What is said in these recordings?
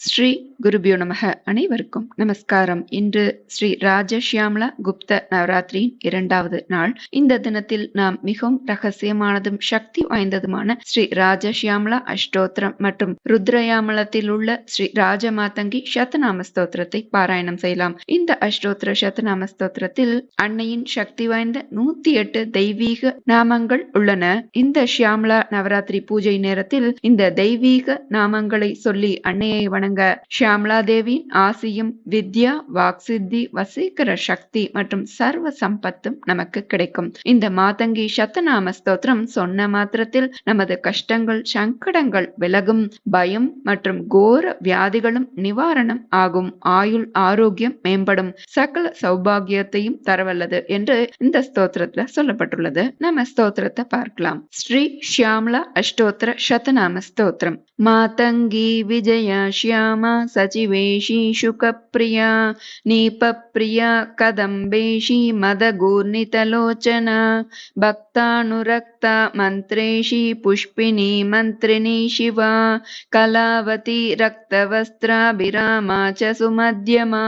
ஸ்ரீ குருபியோ நமக. அனைவருக்கும் நமஸ்காரம். இன்று ஸ்ரீ ராஜஷ்யாமலா குப்த நவராத்திரியின் 2வது நாள். இந்த தினத்தில் நாம் மிகவும் ரகசியமானதும் சக்தி வாய்ந்ததுமான ஸ்ரீ ராஜஷ்யாமலா அஷ்டோத்திரம் மற்றும் ருத்ரயாமலத்தில் உள்ள ஸ்ரீ ராஜமாதங்கி சதநாம ஸ்தோத்திரத்தை பாராயணம் செய்யலாம். இந்த அஷ்டோத்திர சதநாம ஸ்தோத்திரத்தில் அன்னையின் சக்தி வாய்ந்த 108 தெய்வீக நாமங்கள் உள்ளன. இந்த ஷியாமலா நவராத்திரி பூஜை நேரத்தில் இந்த தெய்வீக நாமங்களை சொல்லி அன்னையை வணங்க ஷியாமலா தேவியின் ஆசியும் வித்யா, வாக்சித்தி, வசீகர சக்தி மற்றும் சர்வ சம்பத்தும் நமக்கு கிடைக்கும். இந்த மாதங்கி சதநாம ஸ்தோத்திரம் சொன்ன மாத்திரத்தில் நமது கஷ்டங்கள், சங்கடங்கள் விலகும், பயம் மற்றும் கோர வியாதிகளும் நிவாரணம் ஆகும், ஆயுள் ஆரோக்கியம் மேம்படும், சகல சௌபாகியத்தையும் தரவல்லது என்று இந்த ஸ்தோத்திரத்துல சொல்லப்பட்டுள்ளது. நம்ம ஸ்தோத்திரத்தை பார்க்கலாம். ஸ்ரீ ஷியாமலா அஷ்டோத்திர சதநாம ஸ்தோத்திரம். மாதங்கி விஜயா ஷ்யாமா சச்சிவேஷி சுகப்பிரியா நீபப்பிரியா கதம்பேஷி மதகூர்ணிதலோச்சனா பக்தானுரக்தா மந்த்ரேஷி புஷ்பினி மந்த்ரிணி சிவா கலாவதி ரக்தவஸ்திராபிராமா ச சுமத்யமா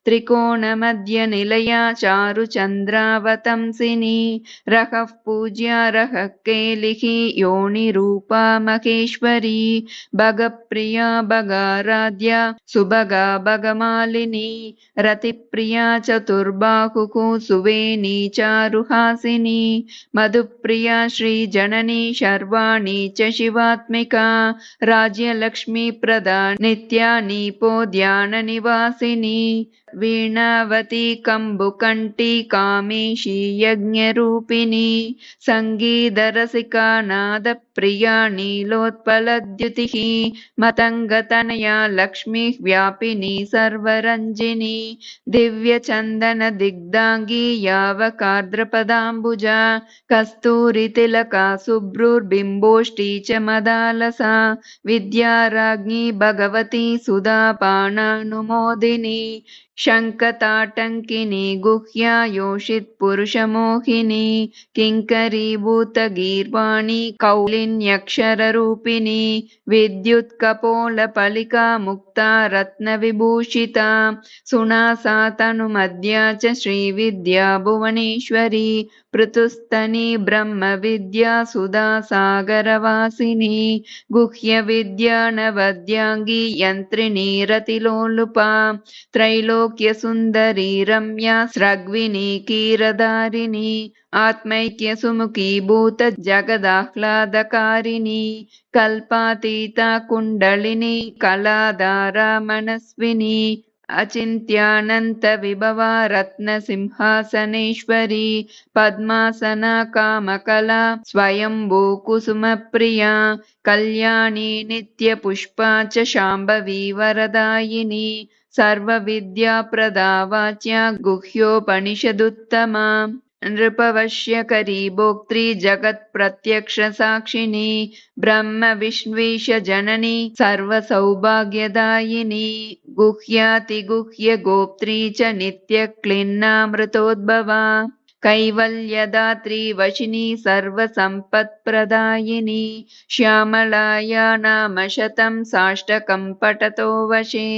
त्रिकोणमध्य निलया चारुचन्द्रावतंसिनी रहः पूज्या रहः केलिहि योनिरूपा महेश्वरी भगप्रिया भगाराध्या सुभगा भगमालिनी रतिप्रिया चतुर्बाहुः सुवेणी चारुहासिनी मधुप्रिया श्रीजननी शर्वाणी च शिवात्मिका राज्यलक्ष्मी प्रदा नित्या नीपो ध्याननिवासिनी वीणावती कम्बुकण्ठी कामेशी यज्ञरूपिणी सङ्गीतरसिका नादप्रिया नीलोत्पलद्युतिः मतङ्गतनया लक्ष्मीः व्यापिनी सर्वरञ्जिनी दिव्यचन्दनदिग्धाङ्गी यावकार्द्रपदाम्बुजा कस्तूरितिलका शुभ्रुर्बिम्बोष्टी च मदालसा विद्याराज्ञी भगवती सुधापाणानुमोदिनी शङ्खताटङ्किनी गुह्या योषित्पुरुषमोहिनी किङ्करीभूतगीर्वाणी कौलिन्यक्षररूपिणी विद्युत्कपोलपलिका मुक्ता रत्नविभूषिता सुनासा तनुमद्या च श्रीविद्या भुवनेश्वरी पृथुस्तनी ब्रह्मविद्या सुधा सागरवासिनी गुह्यविद्या नवद्यांगी यन्त्रिणी रतिलोलुपा त्रैलोक्यसुन्दरी रम्या स्रग्विनी कीरधारिणी आत्मैक्यसुमुखी भूतजगदाह्लादकारिणी कल्पातीता कुण्डलिनी कलाधारा मनस्विनी अचिन्त्यानन्तविभवा रत्नसिंहासनेश्वरी पद्मासना कामकला स्वयम्भू कुसुमप्रिया कल्याणी नित्यपुष्पा च शाम्भवी वरदायिनी सर्वविद्याप्रदा वाच्या गुह्योपनिषदुत्तमा नृपवश्यकरी भोक्त्री जगत्प्रत्यक्षसाक्षिणी ब्रह्म विश्वेश जननी सर्वसौभाग्यदायिनी गुह्यातिगुह्य गोप्त्री च नित्यक्लिन्नामृतोद्भवा कैवल्यदात्री वशिनी सर्वसम्पत्प्रदायिनी श्यामलाया नाम शतं साष्टकं पठतो वशे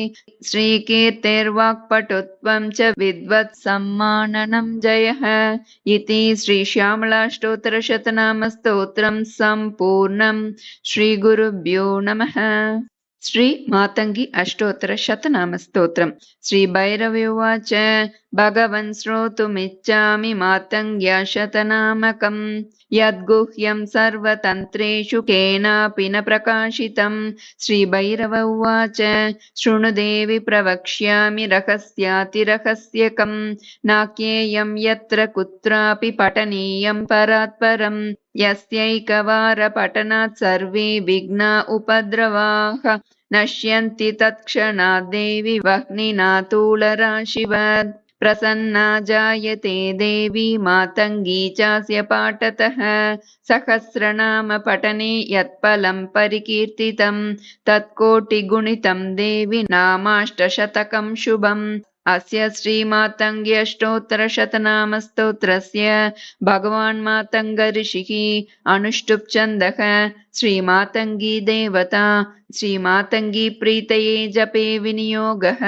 श्रीकीर्तेर्वाक्पटुत्वं च विद्वत्सम्माननं जयः इति श्रीश्यामलाष्टोत्तरशतनामस्तोत्रं सम्पूर्णं. श्रीगुरुभ्यो नमः. श्री मातंगी अष्टोत्तर शतनाम स्तोत्रम्. श्री भैरवी उवाच भगवन् श्रोतुमिच्छामि मातङ्ग्या शतनामकम् यद्गुह्यं सर्वतन्त्रेषु केनापि न प्रकाशितम्. श्री भैरव उवाच शृणु देवि प्रवक्ष्यामि रहस्यातिरहस्यकम् नाक्येयं यत्र कुत्रापि पठनीयं परात्परम् यस्यैकवारपठनात् सर्वे विघ्ना उपद्रवाः नश्यन्ति तत्क्षणात् देवी वह्निना तूलराशिवत् प्रसन्ना जायते देवी मातङ्गी चास्य पाठतः सहस्रनाम पठने यत्फलं परिकीर्तितं तत्कोटिगुणितं देवी नामाष्टशतकं शुभम् अस्य श्रीमातङ्ग्यष्टोत्तरशतनामस्तोत्रस्य भगवान् मातङ्गऋषिः अनुष्टुप् छन्दः श्रीमातङ्गी देवता श्रीमातङ्गी प्रीतये जपे विनियोगः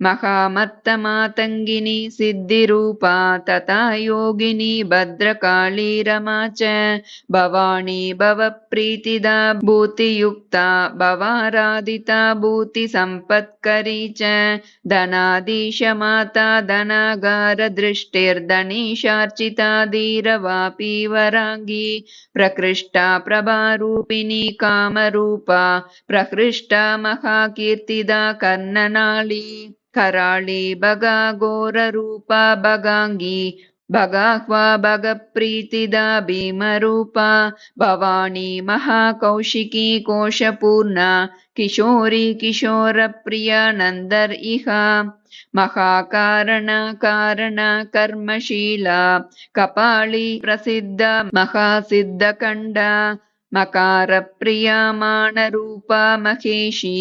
महामत्तमातङ्गिनी सिद्धिरूपा तथा योगिनी भद्रकाली रमा च भवानी भवप्रीतिदा भूतियुक्ता भवाराधिता भूतिसम्पत्करी च धनाधीश माता धनागारदृष्टिर्धनीशार्चिता धीरवापी वराङ्गी प्रकृष्टा प्रभारूपिणी कामरूपा प्रहृष्टा महाकीर्तिदा कर्णनाली कराळी भगा घोररूपा भगाङ्गी भगाह्वा भगप्रीतिदा भीमरूपा भवानी महाकौशिकी कोशपूर्णा किशोरी किशोरप्रिया नन्दर इह महाकारणा कारणा कर्मशीला कपाली प्रसिद्धा महासिद्धकण्डा मकारप्रिया मानरूपा महेशी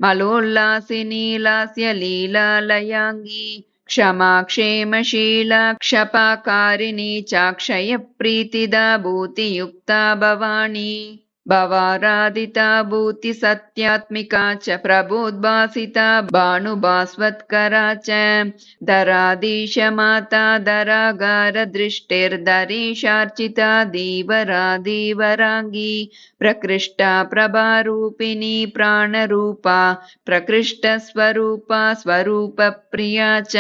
मलोल्लासिनी लास्य लीलालयाङ्गी क्षमा क्षेमशीला क्षपाकारिणी चाक्षयप्रीतिदा भूतियुक्ता भवानी भवाराधिता भूतिसत्यात्मिका च प्रबोद्भासिता भानुभास्वत्करा च धराधीश माता धरागारदृष्टिर्धरीशार्चिता धीवरा धीवराङ्गी प्रकृष्टा प्रभारूपिणी प्राणरूपा प्रकृष्टस्वरूपा स्वरूपप्रिया च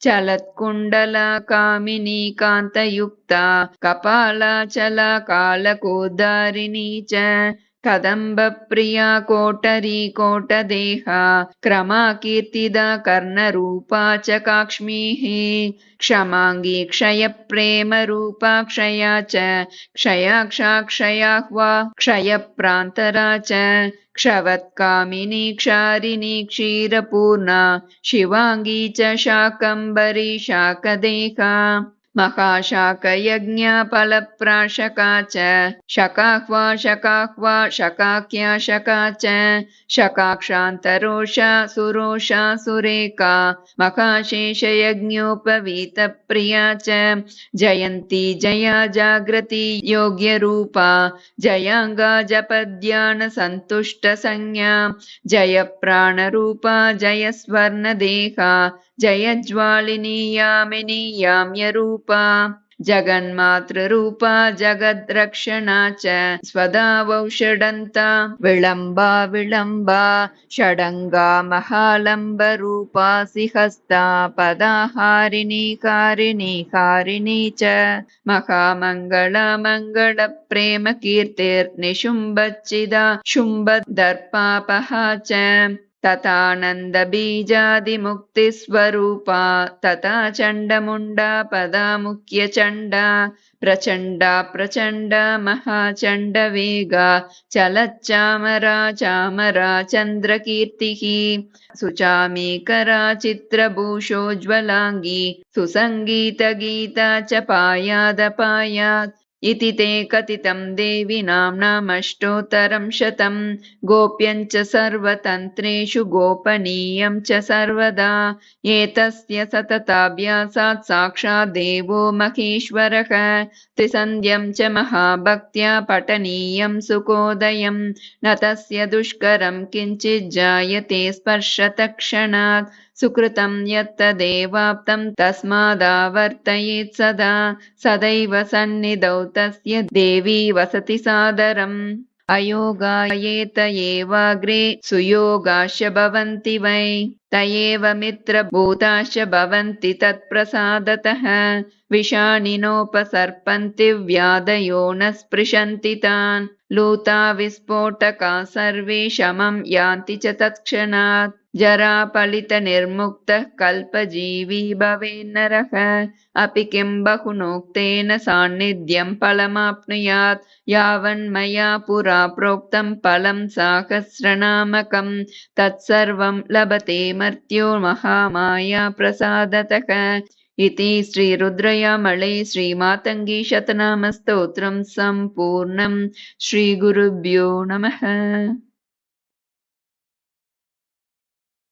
चलत्कुण्डला कामिनी कान्तयुक्ता कपालाचला कालकोद्धारिणी च कदम्बप्रिया कोटरी कोटदेहा क्रमाकीर्तिदा कर्णरूपा च काक्ष्मीः क्षमाङ्गी क्षयप्रेमरूपा क्षया च क्षयाक्षा क्षयाह्वा क्षयप्रान्तरा च क्षवत्कामिनी क्षारिणी क्षीरपूर्णा शिवाङ्गी च शाकम्भरी शाकदेहा महाशाकयज्ञा फलप्राशका च शकाह्वा शकाह्वा शकाख्या शका च शकाक्षान्तरोषा सुरोषा सुरेका महाशेषयज्ञोपवीतप्रिया च जयन्ती जया जागृति योग्यरूपा जयाङ्गा जपध्यानसन्तुष्टसंज्ञा जयप्राणरूपा जयस्वर्णदेहा जयज्वालिनी यामिनी याम्यरूपा जगन्मातृरूपा जगद्रक्षणा च स्वदावौषडन्ता विलम्बा विलम्बा षडङ्गा महालम्बरूपा सिहस्ता पदाहारिणी कारिणी हारिणी च महामङ्गला मङ्गलप्रेमकीर्तिर्निशुम्भच्चिदा शुम्भदर्पापहा च तथानन्दबीजादिमुक्तिस्वरूपा तथा चण्डमुण्डा पदा मुख्यचण्डा प्रचण्डा प्रचण्डा महाचण्डवेगा चलच्चामरा चामरा चन्द्रकीर्तिः सुचामीकरा चित्रभूषोज्ज्वलाङ्गी सुसङ्गीतगीता च पायादपायात् इति ते कथितं देवी नाम्नामष्टोत्तरं शतं गोप्यञ्च सर्वतन्त्रेषु गोपनीयं च सर्वदा एतस्य सतताभ्यासात् साक्षात् देवो महेश्वरः त्रिसन्ध्यं च महाभक्त्या पठनीयं सुखोदयं न तस्य दुष्करं किञ्चित् जायते स्पर्शतक्षणात् सुकृतं यत्तदेवाप्तं तस्मादावर्तयेत् सदा सदैव सन्निधौ तस्य देवी वसति सादरम् अयोगायेत एवाग्रे सुयोगाश्च भवन्ति वै तयेव मित्रभूताश्च भवन्ति तत्प्रसादतः विषाणिनोपसर्पन्ति व्याधयो न स्पृशन्ति तान् लूता विस्फोटका सर्वे शमं यान्ति च तत्क्षणात् जरापलितनिर्मुक्तः कल्पजीवी भवेन्नरः अपि किं बहुनोक्तेन सान्निध्यं फलमाप्नुयात् यावन्मया पुरा प्रोक्तं फलं सहस्रनामकं तत्सर्वं लभते मर्त्यो महामाया प्रसादतः इति श्रीरुद्रयामले श्रीमातङ्गी शतनामस्तोत्रं सम्पूर्णं। श्रीगुरुभ्यो नमः।